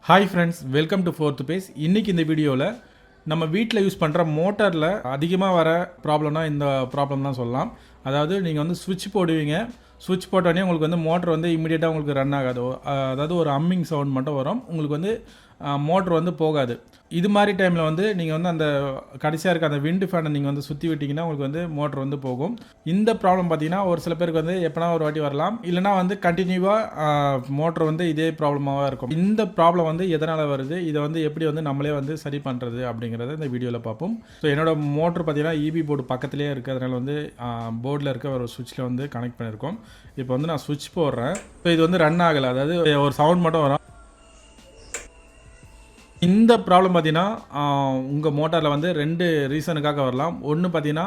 Hi friends, welcome to fourth phase. இன்றைக்கி இந்த வீடியோவில் நம்ம வீட்டில் யூஸ் பண்ணுற மோட்டரில் அதிகமாக வர ப்ராப்ளம்னா இந்த ப்ராப்ளம் தான் சொல்லலாம். அதாவது நீங்கள் வந்து சுவிட்ச் போடுவீங்க, சுவிட்ச் போட்டோடனே உங்களுக்கு வந்து மோட்டர் வந்து இம்மிடியேட்டாக உங்களுக்கு ரன் ஆகாது. அதாவது ஒரு அம்மிங் சவுண்ட் மட்டும் வரும், உங்களுக்கு வந்து மோட்ரு வந்து போகாது. இது மாதிரி டைமில் வந்து நீங்கள் வந்து அந்த கடைசியாக இருக்க அந்த விண்டு ஃபேனை நீங்கள் வந்து சுற்றி விட்டிங்கன்னா உங்களுக்கு வந்து மோட்ரு வந்து போகும். இந்த ப்ராப்ளம் பார்த்தீங்கன்னா ஒரு சில பேருக்கு வந்து எப்போனா ஒரு வாட்டி வரலாம், இல்லைனா வந்து கண்டினியூவாக மோட்ரு வந்து இதே ப்ராப்ளமாக இருக்கும். இந்த ப்ராப்ளம் வந்து எதனால் வருது, இதை வந்து எப்படி வந்து நம்மளே வந்து சரி பண்ணுறது அப்படிங்கிறத இந்த வீடியோவில் பார்ப்போம். ஸோ என்னோட மோட்ரு பார்த்தீங்கன்னா இபி போர்டு பக்கத்துலேயே இருக்குது, அதனால் வந்து போர்டில் இருக்க ஒரு சுவிட்சில் வந்து கனெக்ட் பண்ணியிருக்கோம். இப்போ வந்து நான் சுவிட்ச் போடுறேன். ஸோ இது வந்து ரன் ஆகலை, அதாவது ஒரு சவுண்ட் மட்டும் வரும். இந்த ப்ராப்ளம் பார்த்தீங்கன்னா உங்கள் மோட்டாரில் வந்து 2 ரீசனுக்காக வரலாம். ஒன்று பார்த்தீங்கன்னா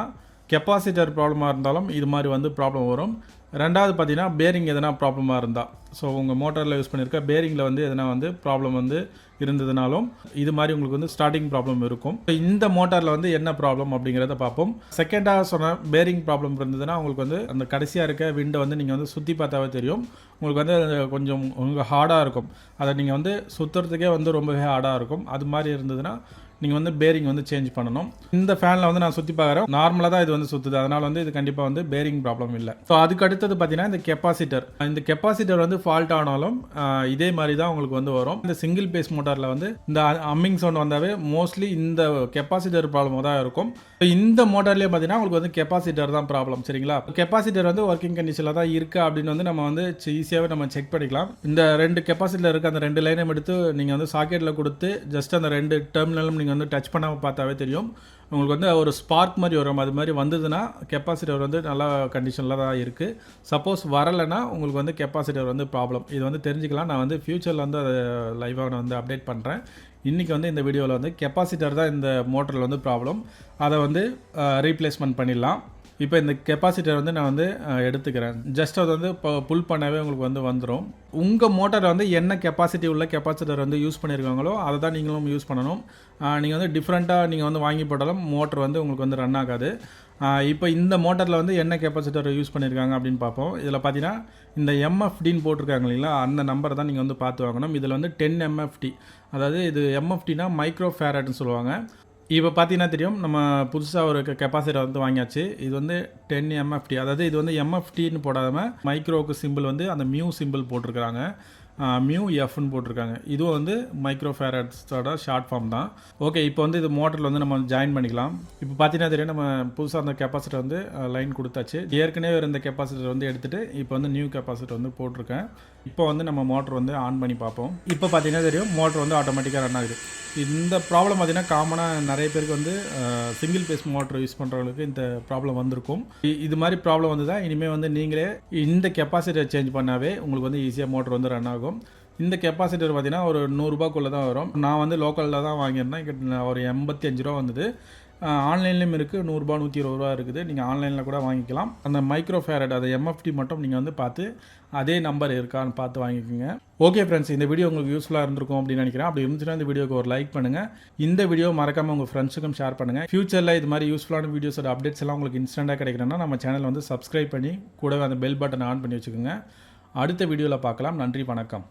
கெப்பாசிட்டர் ப்ராப்ளமாக இருந்தாலும் இது மாதிரி வந்து ப்ராப்ளம் வரும். ரெண்டாவது பார்த்தீங்கன்னா பேரிங் எதனா ப்ராப்ளமாக இருந்தால், ஸோ உங்கள் மோட்டரில் யூஸ் பண்ணியிருக்க பேரிங்கில் வந்து எதனா வந்து ப்ராப்ளம் வந்து இருந்ததுனாலும் இது மாதிரி உங்களுக்கு வந்து ஸ்டார்டிங் ப்ராப்ளம் இருக்கும். இந்த மோட்டாரில் வந்து என்ன ப்ராப்ளம் அப்படிங்கிறத பார்ப்போம். செகண்டாக சொன்ன பேரிங் ப்ராப்ளம் இருந்ததுன்னா உங்களுக்கு வந்து அந்த கடைசியாக இருக்க விண்டை வந்து நீங்கள் வந்து சுற்றி பார்த்தாவே தெரியும், உங்களுக்கு வந்து கொஞ்சம் உங்களுக்கு ஹார்டாக இருக்கும். அதை நீங்கள் வந்து சுற்றுறதுக்கே வந்து ரொம்பவே ஹார்டாக இருக்கும். அது மாதிரி இருந்ததுன்னா நீங்கள் வந்து பேரிங் வந்து சேஞ்ச் பண்ணணும். இந்த ஃபேனில் வந்து நான் சுற்றி பார்க்குறேன், நார்மலாக தான் இது வந்து சுற்றுது, அதனால் வந்து இது கண்டிப்பாக வந்து பேரிங் ப்ராப்ளம் இல்லை. ஸோ அதுக்கு அடுத்தது பார்த்தீங்கன்னா இந்த கெப்பாசிட்டர் வந்து ஃபால்ட் ஆனாலும் இதே மாதிரி தான் உங்களுக்கு வந்து வரும். இந்த சிங்கிள் பேஸ் மோட்டாரில் வந்து இந்த அம்மிங் சவுண்ட் வந்தாவே மோஸ்ட்லி இந்த கெப்பாசிட்டர் ப்ராப்ளம் தான் இருக்கும். இந்த மோட்டார்லேயே பார்த்தீங்கன்னா உங்களுக்கு வந்து கெப்பாசிட்டர் தான் ப்ராப்ளம். சரிங்களா, கெப்பாசிட்டர் வந்து ஒர்க்கிங் கண்டிஷனில் தான் இருக்குது அப்படின்னு வந்து நம்ம வந்து ஈஸியாகவே நம்ம செக் பண்ணிக்கலாம். இந்த 2 கெப்பாசிட்டர் இருக்க அந்த 2 லைனையும் எடுத்து நீங்கள் வந்து சாக்கெட்டில் கொடுத்து ஜஸ்ட் அந்த 2 டெர்மினலும் நீங்கள் வந்து டச் பண்ணாமல் பார்த்தாவே தெரியும், உங்களுக்கு வந்து ஒரு ஸ்பார்க் மாதிரி வரும். அது மாதிரி வந்ததுன்னா கெப்பாசிட்டர் வந்து நல்ல கண்டிஷனில் தான் இருக்குது. சப்போஸ் வரலைன்னா உங்களுக்கு வந்து கெப்பாசிட்டர் வந்து ப்ராப்ளம். இது வந்து தெரிஞ்சுக்கலாம். நான் வந்து ஃப்யூச்சரில் வந்து அதை லைவாக நான் வந்து அப்டேட் பண்ணுறேன். இன்றைக்கி வந்து இந்த வீடியோவில் வந்து கெப்பாசிட்டர் தான் இந்த மோட்டரில் வந்து ப்ராப்ளம், அதை வந்து ரீப்ளேஸ்மெண்ட் பண்ணிடலாம். இப்போ இந்த கெப்பாசிட்டர் வந்து நான் வந்து எடுத்துக்கிறேன். ஜஸ்ட் அதை வந்து இப்போ புல் பண்ணவே உங்களுக்கு வந்து வந்துடும். உங்கள் மோட்டரில் வந்து என்ன கெப்பாசிட்டி உள்ள கெப்பாசிட்டர் வந்து யூஸ் பண்ணியிருக்காங்களோ அதை தான் நீங்களும் யூஸ் பண்ணணும். நீங்கள் வந்து டிஃப்ரெண்ட்டாக நீங்கள் வந்து வாங்கி போட்டாலும் மோட்டர் வந்து உங்களுக்கு வந்து ரன் ஆகாது. இப்போ இந்த மோட்டரில் வந்து என்ன கெப்பாசிட்டர் யூஸ் பண்ணியிருக்காங்க அப்படின்னு பார்ப்போம். இதில் பார்த்தீங்கன்னா இந்த எம்எஃப்டின்னு போட்டிருக்காங்க இல்லைங்களா, அந்த நம்பரை தான் நீங்கள் வந்து பார்த்து வாங்கணும். இதில் வந்து 10 எம்எஃப்டி, அதாவது இது எம்எஃப்டினா மைக்ரோ ஃபேரட்னு சொல்லுவாங்க. இப்போ பார்த்தீங்கன்னா தெரியும், நம்ம புதுசாக ஒரு கெப்பாசிட்டர் வந்து வாங்கியாச்சு. இது வந்து 10 எம்எஃப்டி, அதாவது இது வந்து எம்எஃப்டின்னு போடாமல் மைக்ரோவுக்கு சிம்பிள் வந்து அந்த மியூ சிம்பிள் போட்டிருக்கிறாங்க, மியூ எஃப்னு போட்டிருக்காங்க. இதுவும் வந்து மைக்ரோ ஃபேரட்ஸோட ஷார்ட் ஃபார்ம் தான். ஓகே, இப்போ வந்து இது மோட்டரில் வந்து நம்ம ஜாயின் பண்ணிக்கலாம். இப்போ பார்த்தீங்கன்னா தெரியும், நம்ம புதுசாக அந்த கெப்பாசிட்டர் வந்து லைன் கொடுத்தாச்சு. ஏற்கனவே இருந்த கெப்பாசிட்டர் வந்து எடுத்துகிட்டு இப்போ வந்து நியூ கெப்பாசிட்டர் வந்து போட்டிருக்கேன். இப்போ வந்து நம்ம மோட்டர் வந்து ஆன் பண்ணி பார்ப்போம். இப்போ பார்த்தீங்கன்னா தெரியும், மோட்டர் வந்து ஆட்டோமேட்டிக்காக ரன் ஆகுது. இந்த ப்ராப்ளம் பார்த்தீங்கன்னா காமனாக நிறைய பேருக்கு வந்து சிங்கிள் பேஸ் மோட்டர் யூஸ் பண்ணுறவங்களுக்கு இந்த ப்ராப்ளம் வந்திருக்கும். இது மாதிரி ப்ராப்ளம் வந்து தான் இனிமேல் வந்து நீங்களே இந்த கெப்பாசிட்டர் சேஞ்ச் பண்ணாவே உங்களுக்கு வந்து ஈஸியாக மோட்டர் வந்து ரன் ஆகும். இந்த கெப்பாசிட்டர் பார்த்தீங்கன்னா ஒரு 100 ரூபாய்க்குள்ளே தான் வரும். நான் வந்து லோக்கலில் தான் வாங்கியிருந்தேன். இங்கே ஒரு 85 ரூபா வந்தது. ஆன்லைன்லேயும் இருக்குது, 100 ரூபா 120 ரூபா இருக்குது. நீங்கள் ஆன்லைனில் கூட வாங்கிக்கலாம். அந்த மைக்ரோ ஃபேரட், அதை எம்எஃப்டி மட்டும் நீங்கள் வந்து பார்த்து அதே நம்பர் இருக்கான்னு பார்த்து வாங்கிக்கோங்க. ஓகே ஃப்ரெண்ட்ஸ், இந்த வீடியோ உங்களுக்கு யூஸ்ஃபுல்லாக இருந்திருக்கும் அப்படின்னு நினைக்கிறேன். அப்படி இருந்துச்சுன்னா இந்த வீடியோக்கு ஒரு லைக் பண்ணுங்கள். இந்த வீடியோ மறக்காமல் உங்கள் ஃப்ரெண்ட்ஸுக்கும் ஷேர் பண்ணுங்கள். ஃபியூச்சரில் இது மாதிரி யூஸ்ஃபுல்லான வீடியோஸோட அப்டேட்ஸ் எல்லாம் உங்களுக்கு இன்ஸ்டண்ட்டாக கிடைக்கணும்னா நம்ம சேனல் வந்து சப்ஸ்கிரைப் பண்ணி கூடவே அந்த பெல் பட்டனை ஆன் பண்ணி வச்சுக்கோங்க. அடுத்த வீடியோவில் பார்க்கலாம். நன்றி, வணக்கம்.